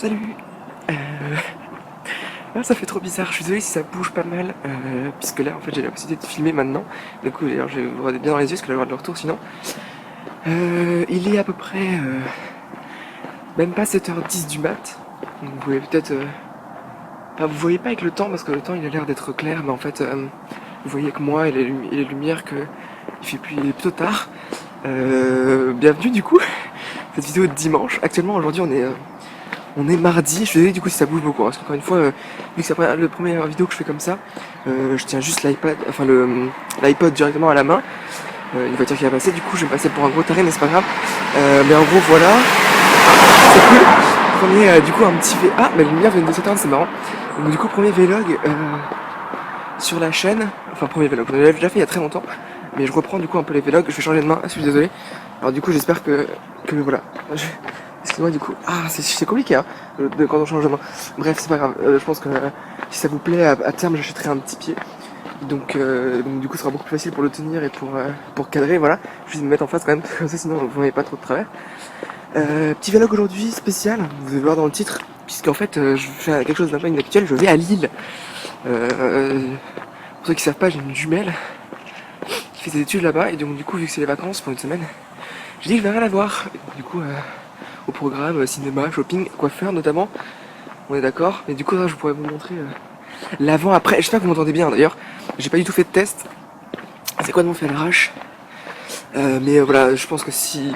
Salut. Ah, ça fait trop bizarre, je suis désolé si ça bouge pas mal, puisque là en fait j'ai la possibilité de filmer maintenant. Du coup d'ailleurs je vais vous regarder bien dans les yeux parce que là je vais avoir le retour sinon. Il est à peu près même pas 7h10 du mat. Donc vous voyez peut-être... Enfin vous voyez pas avec le temps parce que le temps il a l'air d'être clair, mais en fait vous voyez que moi et les lumières que il est plutôt tard. Bienvenue du coup, cette vidéo de dimanche. Actuellement aujourd'hui on est mardi, je suis désolé du coup si ça bouge beaucoup, hein, parce qu'encore une fois, vu que c'est la première vidéo que je fais comme ça, je tiens juste l'iPod directement à la main, une voiture qui va passer, du coup je vais me passer pour un gros taré mais c'est pas grave, mais en gros voilà, c'est cool, premier du coup un petit ah mais la lumière vient de s'éteindre, c'est marrant, donc du coup premier vlog sur la chaîne, enfin premier vlog, on l'avait déjà fait il y a très longtemps, mais je reprends du coup un peu les vlogs, je vais changer de main, je suis désolé, alors du coup j'espère que voilà, excusez-moi du coup, c'est compliqué hein, quand on change de main. Bref, c'est pas grave, je pense que si ça vous plaît, à terme j'achèterai un petit pied. Donc du coup ce sera beaucoup plus facile pour le tenir et pour cadrer, voilà. Je vais me mettre en face quand même, comme ça sinon vous n'avez pas trop de travers. Petit vlog aujourd'hui spécial, vous allez voir dans le titre, puisqu'en fait je fais quelque chose d'un peu inhabituel, je vais à Lille. Pour ceux qui savent pas, j'ai une jumelle qui fait ses études là-bas, et donc du coup vu que c'est les vacances pour une semaine, j'ai dit que je vais rien la voir. Et donc, du coup au programme cinéma, shopping, coiffeur notamment, on est d'accord. Mais du coup là je pourrais vous montrer l'avant après, j'espère que vous m'entendez bien d'ailleurs, j'ai pas du tout fait de test, c'est quoi de mon fait l'arrache, mais voilà, je pense que si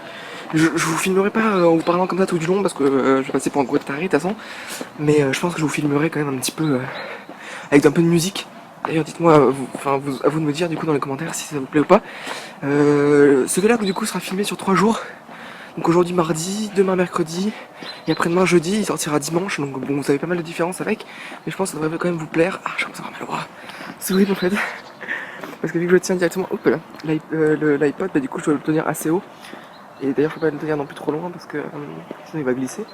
je vous filmerai pas en vous parlant comme ça tout du long parce que je vais passer pour un gros taré de toute façon, mais je pense que je vous filmerai quand même un petit peu avec un peu de musique. D'ailleurs dites-moi, à vous de me dire du coup dans les commentaires si ça vous plaît ou pas. Ce vlog du coup sera filmé sur 3 jours. Donc aujourd'hui mardi, demain mercredi, et après-demain jeudi, il sortira dimanche, donc bon vous avez pas mal de différences avec, mais je pense que ça devrait quand même vous plaire. Ah je commence à avoir mal au bras, c'est horrible en fait, parce que vu que je le tiens directement, hop là, l'iPod, bah du coup je dois le tenir assez haut, et d'ailleurs faut pas le tenir non plus trop loin parce que sinon il va glisser.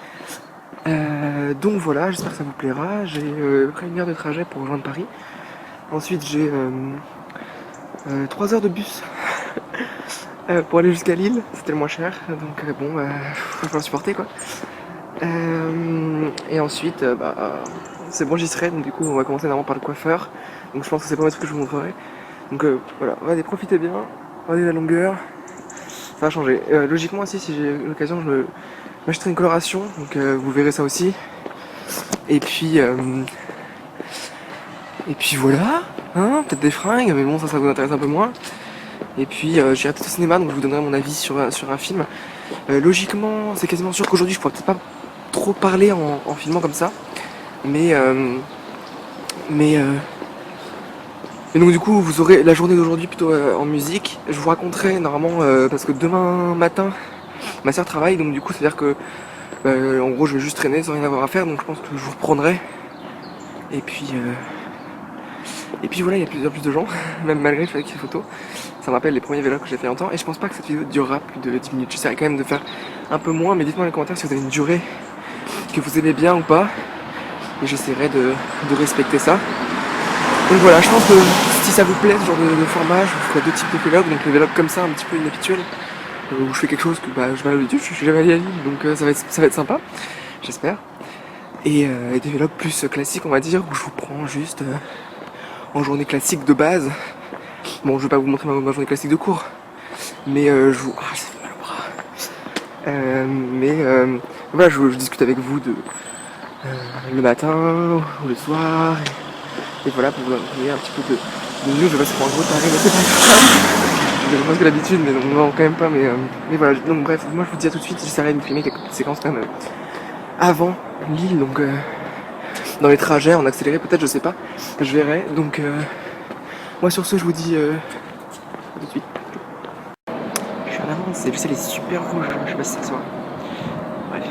Donc voilà, j'espère que ça vous plaira, j'ai près 1 heure de trajet pour rejoindre Paris, ensuite j'ai 3 heures de bus pour aller jusqu'à Lille, c'était le moins cher, donc bon, faut falloir supporter quoi. Et ensuite, c'est bon j'y serai, donc du coup on va commencer normalement par le coiffeur, donc je pense que c'est pas un truc que je vous montrerai. Donc voilà, regardez, profitez bien, regardez la longueur, ça va changer. Logiquement aussi si j'ai l'occasion je m'achèterai une coloration, donc vous verrez ça aussi. Et puis voilà, hein, peut-être des fringues, mais bon ça vous intéresse un peu moins. Et puis j'irai peut-être au cinéma, donc je vous donnerai mon avis sur un film. Logiquement, c'est quasiment sûr qu'aujourd'hui je pourrais peut-être pas trop parler en filmant comme ça. Mais donc du coup vous aurez la journée d'aujourd'hui plutôt en musique. Je vous raconterai normalement parce que demain matin ma soeur travaille, donc du coup c'est à dire que en gros je vais juste traîner sans rien avoir à faire, donc je pense que je vous reprendrai. Et puis voilà, il y a plus de gens, même malgré le fait qu'il y ait des photos. Ça me rappelle les premiers vlogs que j'ai fait longtemps, et je pense pas que cette vidéo durera plus de 10 minutes. J'essaierai quand même de faire un peu moins, mais dites-moi dans les commentaires si vous avez une durée que vous aimez bien ou pas, et j'essaierai de respecter ça. Donc voilà, je pense que si ça vous plaît ce genre de format, je vous ferai 2 types de vlogs, donc les vlogs comme ça, un petit peu inhabituels, où je fais quelque chose que je vais à l'habitude, je suis jamais allé à Lille, donc ça va être sympa, j'espère. Et des vlogs plus classiques on va dire, où je vous prends juste en journée classique de base. Bon, je vais pas vous montrer ma journée classique de cours, mais je vous... Ah, ça fait mal au bras. Voilà, je discute avec vous le matin ou le soir, et voilà, pour vous donner un petit peu de news. Je vais passer pour un gros taré, mais c'est pas grave. J'ai presque l'habitude, mais non, quand même pas, mais voilà. Donc bref, moi je vous dis à tout de suite, j'essaierai de vous filmer quelques petites séquences quand même avant Lille, donc dans les trajets, en accéléré peut-être, je sais pas, je verrai, donc moi sur ce je vous dis à tout de suite. Je suis en avance, et le ciel est super rouge, je sais pas si ça se voit. Bref.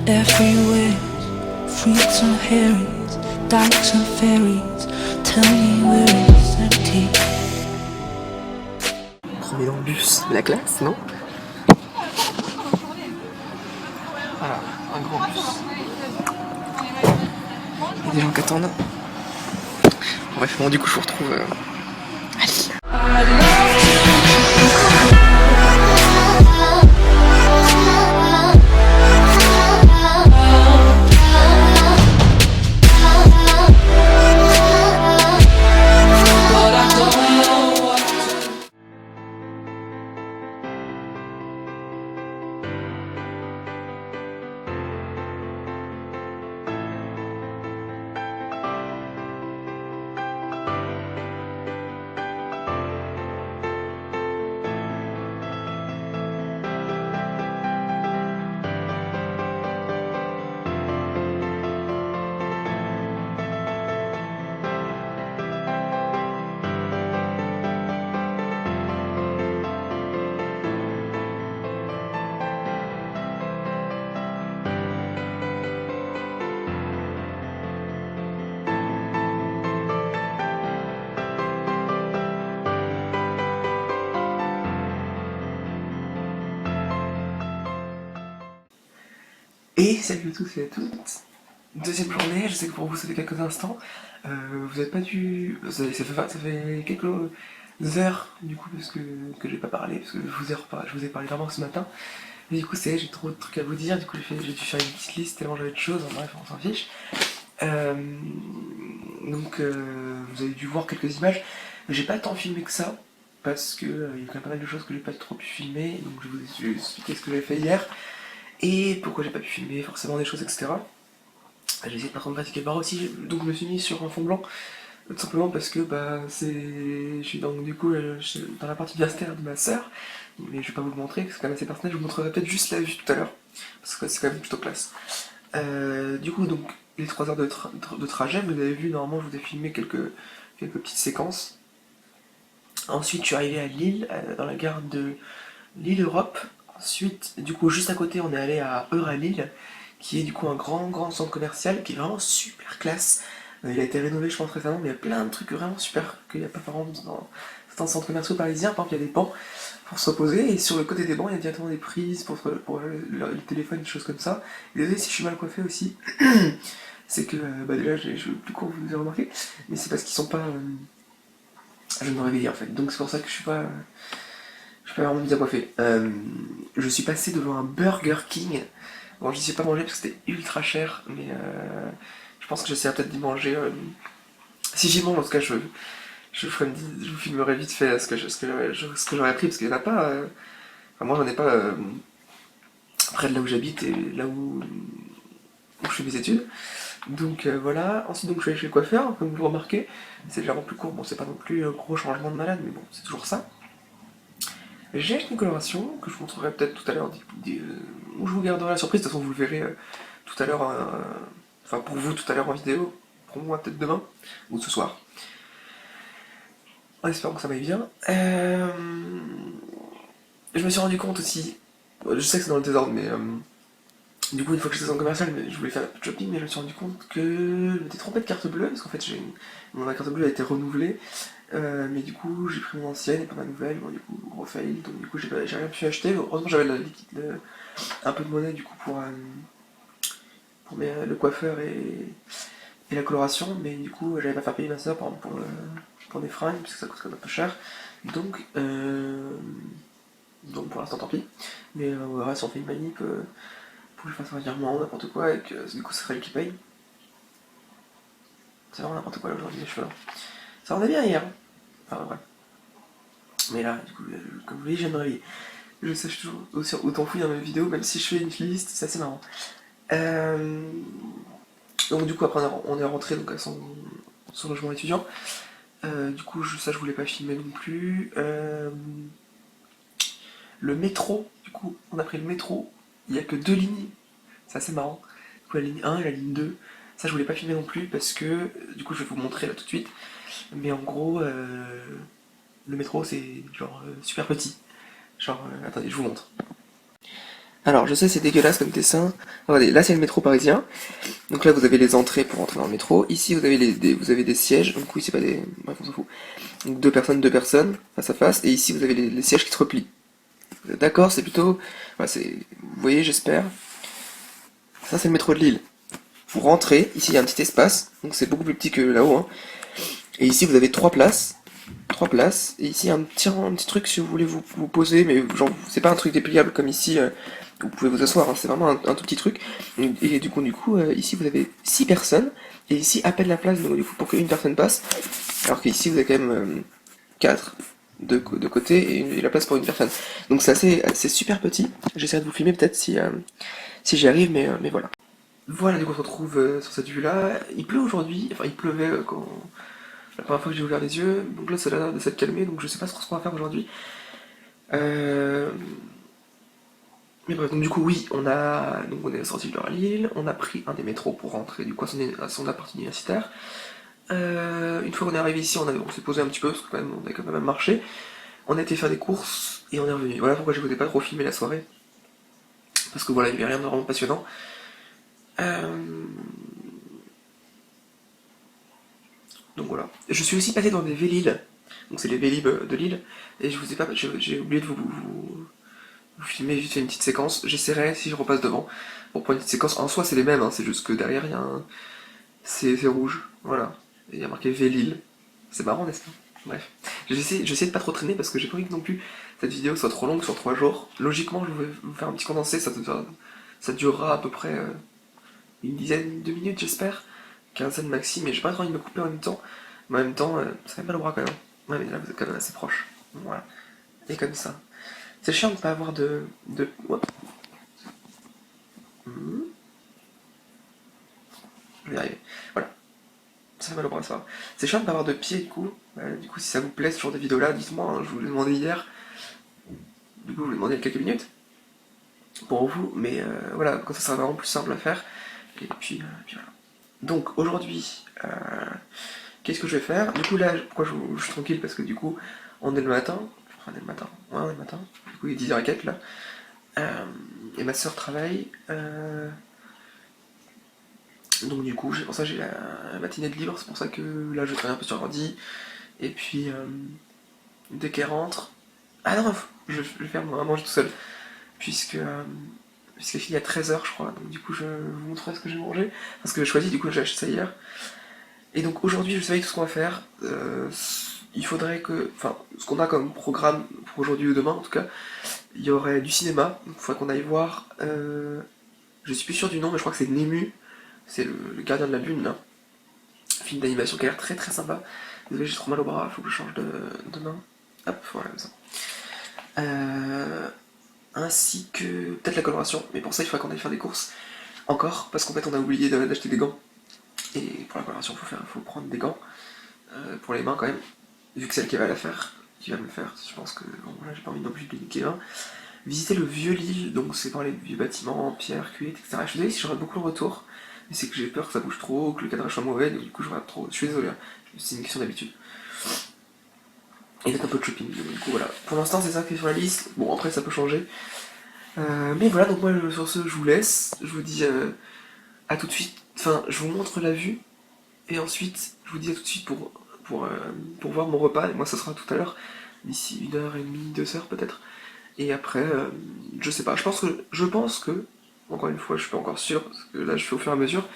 Everywhere, freaks and herrings, dykes and ferries. Tell me where is empty. Premier dans le bus, la classe, non? Voilà, un grand bus. Il y a des gens qui attendent. Bref, bon, du coup, je vous retrouve à Lille. Et salut à tous et à toutes. Deuxième journée, je sais que pour vous ça fait quelques instants. Vous n'avez pas dû. Ça fait quelques heures du coup parce que j'ai pas parlé, parce que je vous ai parlé vraiment ce matin. Mais du coup j'ai trop de trucs à vous dire, du coup j'ai dû faire une petite liste tellement j'avais de choses, bref on s'en fiche. Vous avez dû voir quelques images. J'ai pas tant filmé que ça, parce que il y a quand même pas mal de choses que j'ai pas trop pu filmer, donc je vais vous expliquer ce que j'ai fait hier. Et pourquoi j'ai pas pu filmer forcément des choses, etc. J'ai essayé de pas trop me pratiquer le bar aussi, donc je me suis mis sur un fond blanc, tout simplement parce que je suis dans la partie vestiaire de ma sœur, mais je vais pas vous le montrer, parce que c'est quand même assez personnel, je vous montrerai peut-être juste la vue tout à l'heure, parce que c'est quand même plutôt classe. Du coup, donc, les 3 heures de trajet, vous avez vu, normalement je vous ai filmé quelques petites séquences. Ensuite, je suis arrivé à Lille, dans la gare de Lille Europe. Ensuite, du coup, juste à côté, on est allé à Euralille, qui est du coup un grand centre commercial qui est vraiment super classe. Il a été rénové, je pense, récemment, mais il y a plein de trucs vraiment super qu'il n'y a pas par exemple dans certains centres commerciaux parisiens. Par exemple, il y a des bancs pour se reposer, et sur le côté des bancs, il y a directement des prises pour le téléphone, des choses comme ça. Et désolé si je suis mal coiffé aussi, c'est que déjà, j'ai les cheveux plus courts, vous avez remarqué, mais c'est parce qu'ils sont pas. Je viens de me réveiller en fait, donc c'est pour ça que je suis pas vraiment bien coiffé. Je suis passé devant un Burger King. Bon, j'y suis pas mangé parce que c'était ultra cher, mais je pense que j'essaierai peut-être d'y manger. Si j'y mange, en tout cas, je vous filmerai vite fait ce que j'aurais pris, parce qu'il n'y en a pas. Enfin, moi, j'en ai pas près de là où j'habite et là où je fais mes études. Donc voilà. Ensuite, donc, je suis allé chez le coiffeur, comme vous le remarquez. C'est légèrement plus court. Bon, c'est pas non plus un gros changement de malade, mais bon, c'est toujours ça. J'ai acheté une coloration que je vous montrerai peut-être tout à l'heure, où je vous garderai la surprise. De toute façon, vous le verrez tout à l'heure, enfin pour vous tout à l'heure en vidéo, pour moi peut-être demain ou ce soir. En espérant que ça m'aille bien. Je me suis rendu compte aussi, je sais que c'est dans le désordre, mais du coup, une fois que j'étais en commercial, je voulais faire un peu de shopping, mais je me suis rendu compte que je m'étais trompé de carte bleue, parce qu'en fait, ma carte bleue a été renouvelée, mais du coup, j'ai pris mon ancienne et pas ma nouvelle, bon, du coup, gros fail, donc du coup, j'ai rien pu acheter. Heureusement, j'avais un peu de monnaie, du coup, pour le coiffeur et la coloration, mais du coup, j'avais pas fait payer ma soeur, par exemple, pour des fringues, parce que ça coûte quand même un peu cher, donc pour l'instant, tant pis, mais on verra si on fait une manip, pour que je fasse un virement ou n'importe quoi, et que du coup ce serait lui qui paye. C'est vraiment n'importe quoi là aujourd'hui, les cheveux. Ça rendait bien hier. Enfin ouais. Mais là, du coup, comme vous voyez, je viens de me réveiller. Je sache toujours aussi autant fouiller dans mes vidéos, même si je fais une liste, c'est assez marrant. Donc du coup après on est rentré donc à son logement étudiant. Du coup ça je voulais pas filmer non plus. Le métro, du coup on a pris le métro, il n'y a que 2 lignes, c'est assez marrant. Du coup la ligne 1 et la ligne 2, ça je voulais pas filmer non plus parce que du coup je vais vous montrer là tout de suite. Mais en gros le métro c'est genre super petit. Genre attendez je vous montre. Alors je sais c'est dégueulasse comme dessin. Regardez, là c'est le métro parisien. Donc là vous avez les entrées pour entrer dans le métro. Ici vous avez vous avez des sièges. Donc oui c'est pas des. Bref on s'en fout. Donc deux personnes face à face. Et ici vous avez les sièges qui se replient. D'accord, c'est plutôt. Voilà, vous voyez, j'espère. Ça c'est le métro de Lille. Vous rentrez, ici il y a un petit espace, donc c'est beaucoup plus petit que là-haut, hein. Et ici vous avez 3 places. 3 places. Et ici un petit truc si vous voulez vous poser, mais genre c'est pas un truc dépliable comme ici, vous pouvez vous asseoir, hein, c'est vraiment un tout petit truc. Et du coup ici vous avez 6 personnes, et ici à peine la place donc, du coup, pour qu'une personne passe, alors qu'ici vous avez quand même 4 de côté et la place pour une personne. Donc c'est super petit. J'essaierai de vous filmer peut-être si j'y arrive, mais voilà. Voilà, du coup on se retrouve sur cette vue-là. Il pleut aujourd'hui, enfin il pleuvait quand la première fois que j'ai ouvert les yeux, donc là ça a l'air de s'être calmé, donc je sais pas trop ce qu'on va faire aujourd'hui. Euh... Mais bref, donc du coup oui, on est sorti de Lille, on a pris un des métros pour rentrer du coup à son appart universitaire. Une fois qu'on est arrivé ici, on s'est posé un petit peu, parce que quand même, on a quand même marché. On a été faire des courses et on est revenu. Voilà pourquoi je voulais pas trop filmer la soirée. Parce que voilà, il n'y avait rien de vraiment passionnant. Euh, Donc voilà. Je suis aussi passé dans des Vélib. Donc c'est les Vélib de Lille. Et je vous ai pas. J'ai oublié de vous filmer vite fait une petite séquence. J'essaierai si je repasse devant. Pour prendre une petite séquence. En soi c'est les mêmes, hein, c'est juste que derrière il y a un. C'est rouge. Voilà. Et il y a marqué Vélib. C'est marrant, n'est-ce pas? Bref. J'essaie de pas trop traîner parce que j'ai pas envie que non plus cette vidéo soit trop longue sur 3 jours. Logiquement je vais vous faire un petit condensé, ça durera à peu près une dizaine de minutes j'espère. Quinzaine maxi, mais j'ai pas trop envie de me couper en même temps. Mais en même temps, ça fait mal au bras quand même. Ouais, mais là, vous êtes quand même assez proche. Voilà. Et comme ça. C'est chiant de pas avoir de... Ouais. Je vais y arriver. Voilà. Ça fait mal au bras, ça va. C'est chiant de pas avoir de pied, du coup, si ça vous plaît ce genre de vidéo-là, dites-moi. Hein, je vous l'ai demandé hier. Du coup, je vous l'ai demandé il y a quelques minutes. Pour vous. Mais voilà, quand ça sera vraiment plus simple à faire. Et puis voilà. Donc, aujourd'hui... qu'est-ce que je vais faire? Du coup, là, pourquoi je suis tranquille? Parce que du coup, on est le matin. Enfin, on est le matin. Ouais, on est le matin. Du coup, il est 10h et quelques là. Et ma soeur travaille. Donc, du coup, c'est pour ça que j'ai la matinée de libre. C'est pour ça que là, je travaille un peu sur l'ordi. Et puis, dès qu'elle rentre. Ah non, je vais faire à manger tout seul. Puisqu'elle finit à 13h, je crois. Donc, du coup, je vous montrerai ce que j'ai mangé. Parce que j'ai choisi, du coup, j'ai acheté ça hier. Et donc aujourd'hui, je savais tout ce qu'on va faire. Il faudrait que. Enfin, ce qu'on a comme programme pour aujourd'hui ou demain en tout cas, il y aurait du cinéma. Donc il faudrait qu'on aille voir. Je suis plus sûr du nom, mais je crois que c'est Nemu. C'est le gardien de la lune là. Film d'animation qui a l'air très très sympa. Désolé, j'ai trop mal au bras, faut que je change de main. Hop, voilà comme ça. Ainsi que peut-être la coloration, mais pour ça il faudrait qu'on aille faire des courses. Encore, parce qu'en fait on a oublié d'acheter des gants. Et pour la coloration, faut prendre des gants. Pour les mains quand même, vu que c'est elle qui va la faire, qui va me le faire, je pense que bon voilà, j'ai pas envie non plus de niquer un. Visiter le vieux Lille, donc c'est dans les vieux bâtiments, pierre, cuite, etc. Je suis désolé si j'aurai beaucoup de retours, mais c'est que j'ai peur que ça bouge trop, que le cadrage soit mauvais, donc du coup je regarde trop. Je suis désolé, hein. C'est une question d'habitude. Et peut-être un peu de shopping, donc du coup voilà. Pour l'instant c'est ça qui est sur la liste, bon après ça peut changer. Mais voilà, donc moi sur ce je vous laisse, je vous dis à tout de suite, enfin je vous montre la vue, et ensuite je vous dis à tout de suite pour voir mon repas, et moi ça sera tout à l'heure, d'ici 1h30, 2h peut-être. Et après, je sais pas, je pense que, encore une fois, je suis pas encore sûr, parce que là je fais au fur et à mesure,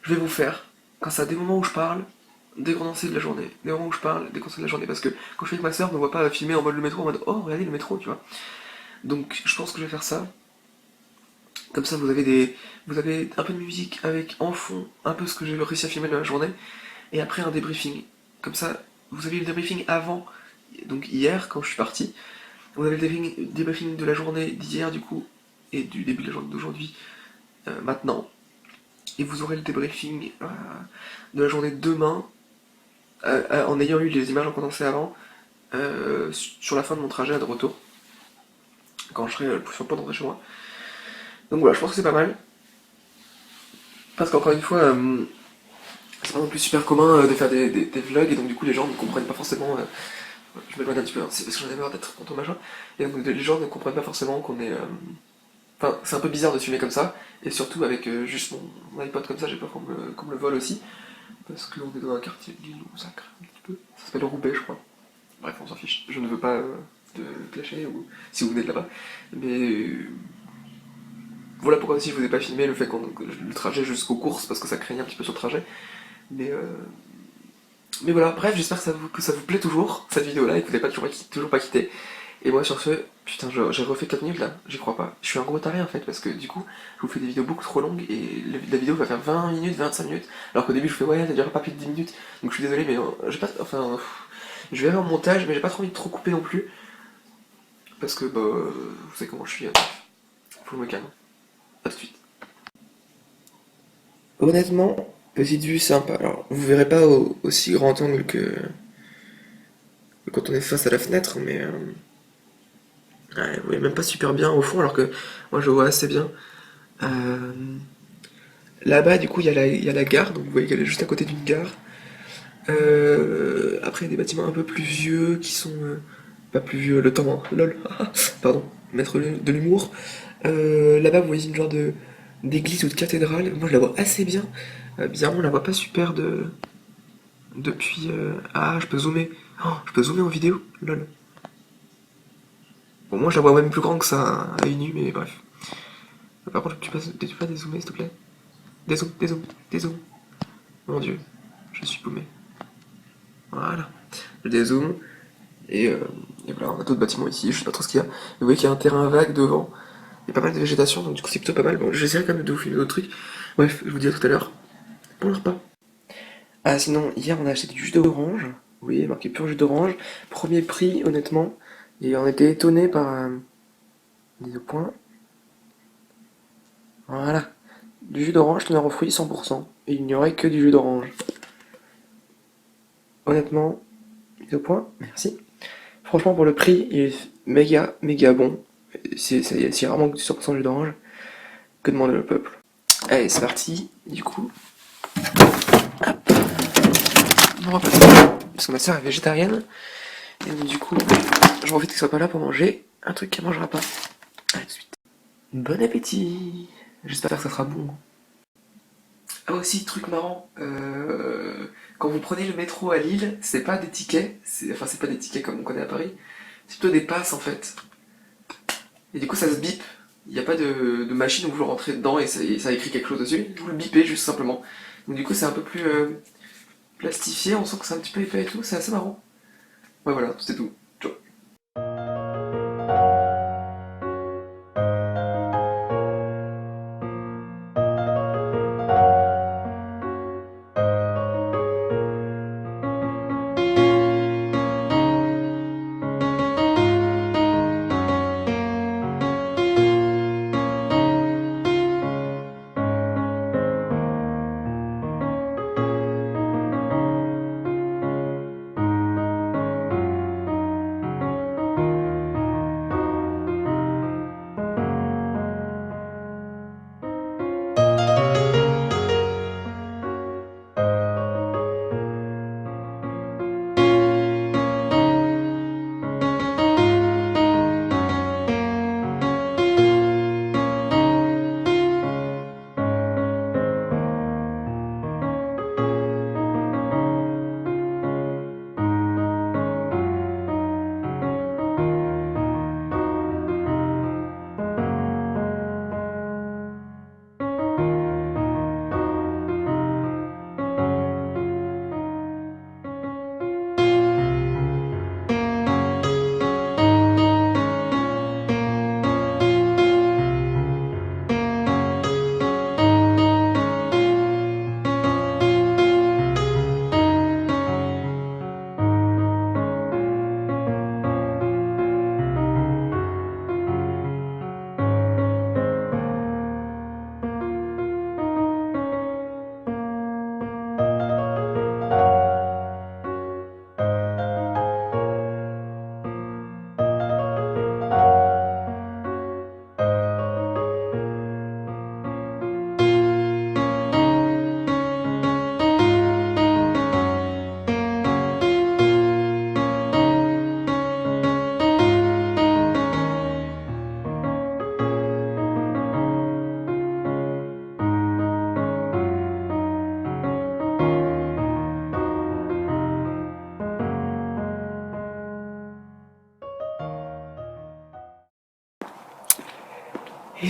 je vais vous faire, quand ça a des moments où je parle, des condensés de la journée, des moments où je parle, des condensés de la journée, parce que quand je suis avec ma soeur, on me voit pas filmer en mode le métro, en mode oh regardez le métro, tu vois. Donc je pense que je vais faire ça, comme ça vous avez un peu de musique avec en fond un peu ce que j'ai réussi à filmer de la journée, et après un débriefing. Comme ça, vous avez le débriefing avant, donc hier quand je suis parti, vous avez le débriefing de la journée d'hier du coup, et du début de la journée d'aujourd'hui maintenant, et vous aurez le débriefing de la journée de demain, en ayant eu les images en condensé avant, sur la fin de mon trajet de retour, quand je serai sur le point de rentrer chez moi. Donc voilà, je pense que c'est pas mal, parce qu'encore une fois, c'est pas non plus super commun de faire des vlogs, et donc du coup les gens ne comprennent pas forcément. Je m'éloigne un petit peu, hein, c'est parce que j'en ai marre d'être contre machin. Et donc les gens ne comprennent pas forcément qu'on est. Enfin, c'est un peu bizarre de filmer comme ça, et surtout avec juste mon iPod comme ça, j'ai peur qu'on me le vole aussi. Parce qu'on est dans un quartier de Lille où ça craint un petit peu. Ça s'appelle Roubaix, je crois. Bref, on s'en fiche. Je ne veux pas de clasher, ou si vous venez de là-bas. Mais voilà pourquoi aussi je vous ai pas filmé le fait que le trajet jusqu'aux courses, parce que ça craignait un petit peu sur le trajet. Mais, euh, mais voilà, bref, j'espère que ça vous plaît toujours, cette vidéo-là, et que vous n'avez pas toujours pas quitté. Et moi sur ce, putain, j'ai refait 4 minutes là, j'y crois pas. Je suis un gros taré en fait, parce que du coup, je vous fais des vidéos beaucoup trop longues, et la vidéo va faire 20 minutes, 25 minutes, alors qu'au début je fais ouais, ça durera pas plus de 10 minutes. Donc je suis désolé, mais j'ai pas, enfin, je vais aller en montage, mais j'ai pas trop envie de trop couper non plus. Parce que, bah, vous savez comment je suis, faut que je me calme. A tout de suite. Honnêtement, petite vue sympa. Alors, vous verrez pas aussi grand angle que quand on est face à la fenêtre, mais ouais, vous voyez même pas super bien au fond, alors que moi je vois assez bien. Euh, Là-bas, du coup, il y a la gare, donc vous voyez qu'elle est juste à côté d'une gare. Après, il y a des bâtiments un peu plus vieux qui sont. Pas plus vieux, le temps, hein, lol. Pardon, mettre de l'humour. Là-bas, vous voyez une genre d'église ou de cathédrale. Moi, je la vois assez bien. Bizarrement, on la voit pas super depuis. Ah, je peux zoomer. Oh, je peux zoomer en vidéo, lol. Bon, moi, je la vois même plus grande que ça à une nu, mais bref. Par contre, tu peux dézoomer, s'il te plaît. Dézoom, dézoom, dézoom. Mon dieu, je suis paumé. Voilà. Je dézoome. Et voilà, on a d'autres bâtiments ici, je sais pas trop ce qu'il y a. Vous voyez qu'il y a un terrain vague devant. Il y a pas mal de végétation, donc du coup c'est plutôt pas mal. Bon, j'essaierai quand même de vous filmer d'autres trucs. Bref, je vous dis à tout à l'heure. Pour le repas. Ah, sinon, hier on a acheté du jus d'orange. Vous voyez, marqué pur jus d'orange. Premier prix, honnêtement. Et on était étonné par. Mise au point. Voilà. Du jus d'orange, teneur en fruits 100%. Et il n'y aurait que du jus d'orange. Honnêtement, mise au point, merci. Franchement, pour le prix, il est méga, méga bon. C'est vraiment du 100% jus d'orange. Que demande le peuple? Allez, c'est parti. Du coup, mon repas. Parce que ma soeur est végétarienne. Et donc, du coup, je profite qu'elle soit pas là pour manger un truc qu'elle mangera pas. Allez, tout de suite. Bon appétit. J'espère que ça sera bon. Ah, aussi, truc marrant. Quand vous prenez le métro à Lille, c'est pas des tickets. Enfin, c'est pas des tickets comme on connaît à Paris. C'est plutôt des passes en fait. Et du coup, ça se bip. Il n'y a pas de machine où vous rentrez dedans et ça écrit quelque chose dessus. Vous le bipez juste simplement. Donc, du coup, c'est un peu plus plastifié. On sent que c'est un petit peu épais et tout. C'est assez marrant. Ouais, voilà, c'est tout. Ciao.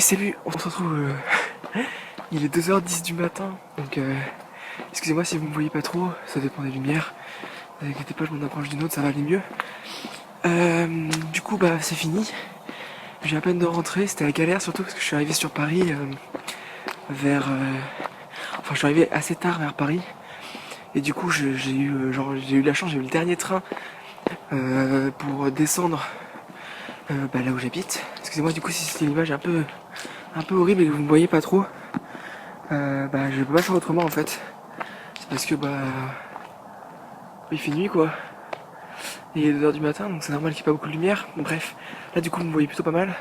salut, on se retrouve, il est 2h10 du matin, donc excusez-moi si vous me voyez pas trop, ça dépend des lumières, ne vous inquiétez pas, je m'en approche d'une autre, ça va aller mieux. Du coup bah c'est fini, j'ai à peine de rentrer, c'était la galère surtout parce que je suis arrivé sur Paris je suis arrivé assez tard vers Paris, et du coup j'ai eu la chance, j'ai eu le dernier train pour descendre là où j'habite. Excusez-moi du coup si c'était une image un peu horrible et que vous ne voyez pas trop. Je peux pas faire autrement en fait. C'est parce que il fait nuit quoi. Et il est 2h du matin donc c'est normal qu'il n'y ait pas beaucoup de lumière. Bref, là du coup vous me voyez plutôt pas mal.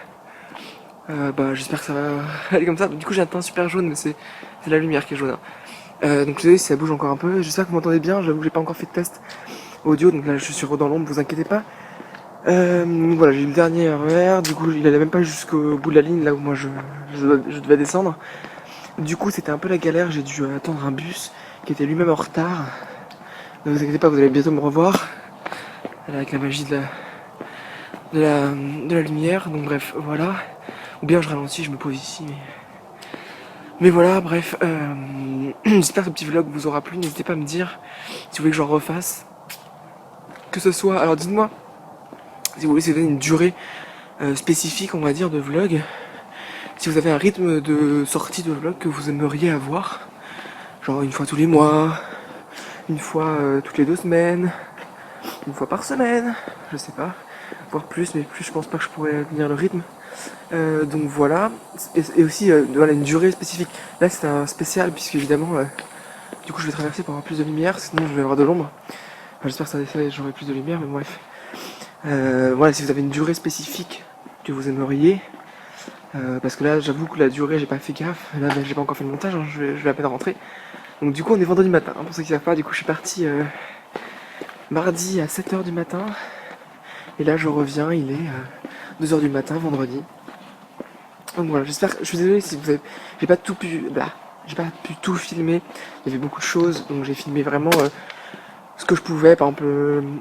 J'espère que ça va aller comme ça. Du coup j'ai un teint super jaune mais c'est la lumière qui est jaune. Donc désolé si ça bouge encore un peu. J'espère que vous m'entendez bien. J'avoue que j'ai pas encore fait de test audio donc là je suis dans l'ombre, vous inquiétez pas. Voilà, j'ai eu le dernier RER, du coup il allait même pas jusqu'au bout de la ligne là où moi je devais descendre. Du coup c'était un peu la galère, j'ai dû attendre un bus qui était lui-même en retard. Ne vous inquiétez pas, vous allez bientôt me revoir avec la magie de la lumière, donc bref voilà. Ou bien je ralentis, je me pose ici mais voilà, bref, j'espère que ce petit vlog vous aura plu, n'hésitez pas à me dire si vous voulez que j'en refasse. Que ce soit, alors dites-moi si vous voulez se donner une durée spécifique on va dire de vlog, si vous avez un rythme de sortie de vlog que vous aimeriez avoir, genre une fois tous les mois, une fois toutes les 2 semaines, une fois par semaine, je sais pas, voire plus, mais plus je pense pas que je pourrais tenir le rythme. Donc voilà, et aussi voilà, une durée spécifique. Là c'est un spécial puisque évidemment du coup je vais traverser pour avoir plus de lumière, sinon je vais avoir de l'ombre. J'espère que j'aurai plus de lumière, mais bref. Voilà, si vous avez une durée spécifique que vous aimeriez, parce que là j'avoue que la durée j'ai pas fait gaffe, là j'ai pas encore fait le montage, hein, je vais à peine rentrer. Donc du coup on est vendredi matin, hein, pour ceux qui savent pas, du coup je suis parti mardi à 7h du matin, et là je reviens, il est 2h du matin, vendredi. Donc voilà, j'espère, je suis désolé si vous avez, j'ai pas pu tout filmer, il y avait beaucoup de choses, donc j'ai filmé vraiment ce que je pouvais. Par exemple,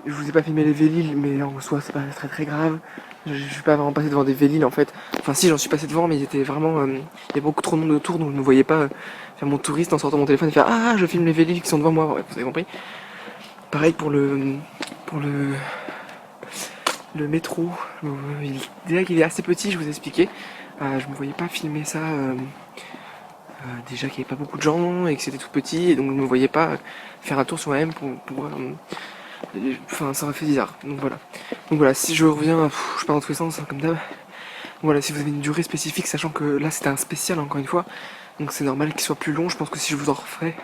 je vous ai pas filmé les Vélil, mais en soi c'est pas très grave. Je suis pas vraiment passé devant des Vélil en fait. Enfin si, j'en suis passé devant, mais il était vraiment, il y a beaucoup trop de monde autour, donc je ne voyais pas faire mon touriste en sortant mon téléphone et faire ah je filme les Vélil qui sont devant moi. Ouais, vous avez compris. Pareil pour le métro. Déjà qu'il est assez petit, je vous ai expliqué. Je me voyais pas filmer ça. Déjà qu'il n'y avait pas beaucoup de gens et que c'était tout petit, et donc je ne me voyais pas faire un tour sur moi-même enfin ça aurait fait bizarre, donc voilà, si je reviens, je pars dans tous les sens, hein, comme d'hab. Voilà, si vous avez une durée spécifique, sachant que là c'était un spécial encore une fois, donc c'est normal qu'il soit plus long. Je pense que si je vous en referai,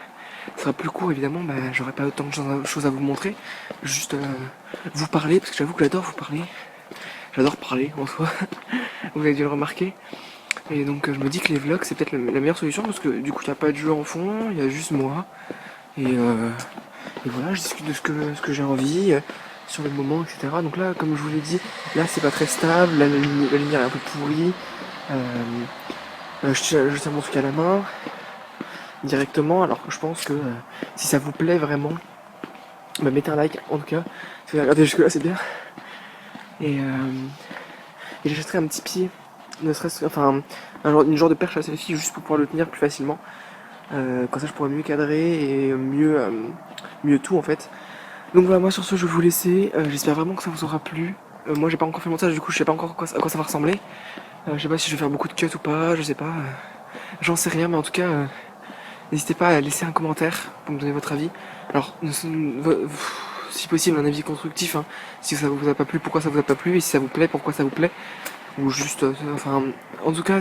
ça sera plus court évidemment, j'aurai pas autant de choses à vous montrer, juste vous parler, parce que j'avoue que j'adore vous parler, j'adore parler en soi, vous avez dû le remarquer. Et donc je me dis que les vlogs c'est peut-être la meilleure solution, parce que du coup il n'y a pas de jeu en fond, il y a juste moi. Et voilà, je discute de ce que j'ai envie, sur le moment, etc. Donc là, comme je vous l'ai dit, là c'est pas très stable, là, la lumière est un peu pourrie. Je tiens mon truc à la main directement, alors que je pense que si ça vous plaît vraiment, mettez un like en tout cas. Si vous avez regardé jusque là c'est bien. Et j'achèterai un petit pied, ne serait-ce enfin une genre de perche à selfie juste pour pouvoir le tenir plus facilement. Comme ça je pourrais mieux cadrer et mieux tout en fait. Donc voilà, moi sur ce je vais vous laisser, j'espère vraiment que ça vous aura plu. Moi j'ai pas encore fait le montage, du coup je sais pas encore à quoi ça va ressembler. Je sais pas si je vais faire beaucoup de cuts ou pas, je sais pas, j'en sais rien, mais en tout cas n'hésitez pas à laisser un commentaire pour me donner votre avis. Alors si possible un avis constructif, hein. Si ça vous a pas plu, pourquoi ça vous a pas plu, et si ça vous plaît, pourquoi ça vous plaît, ou juste en tout cas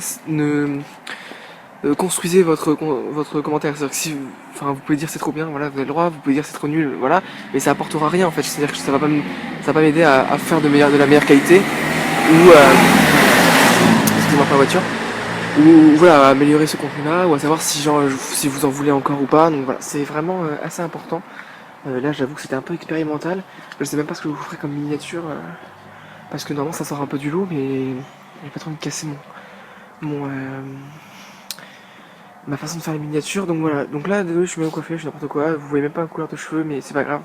construisez votre commentaire. C'est-à-dire que si vous pouvez dire c'est trop bien, voilà, vous avez le droit, vous pouvez dire c'est trop nul, voilà, mais ça apportera rien en fait. C'est-à-dire que ça va pas m'aider à faire de la meilleure qualité, ou excusez-moi pour la voiture, ou voilà, à améliorer ce contenu-là, ou à savoir si vous en voulez encore ou pas. Donc voilà, c'est vraiment assez important. Là j'avoue que c'était un peu expérimental. Je sais même pas ce que je vous ferai comme miniature, parce que normalement ça sort un peu du lot, mais j'ai pas trop envie de casser ma façon de faire les miniatures. Donc voilà, donc là désolé, je suis même coiffé, je suis n'importe quoi, vous voyez même pas la couleur de cheveux, mais c'est pas grave,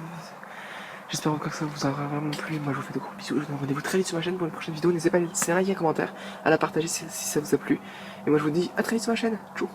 J'espère encore que ça vous aura vraiment plu. Moi je vous fais de gros bisous. Je vous donne rendez-vous très vite sur ma chaîne pour une prochaine vidéo. N'hésitez pas à laisser un like et un commentaire, à la partager si ça vous a plu. Et moi je vous dis à très vite sur ma chaîne. Tchou.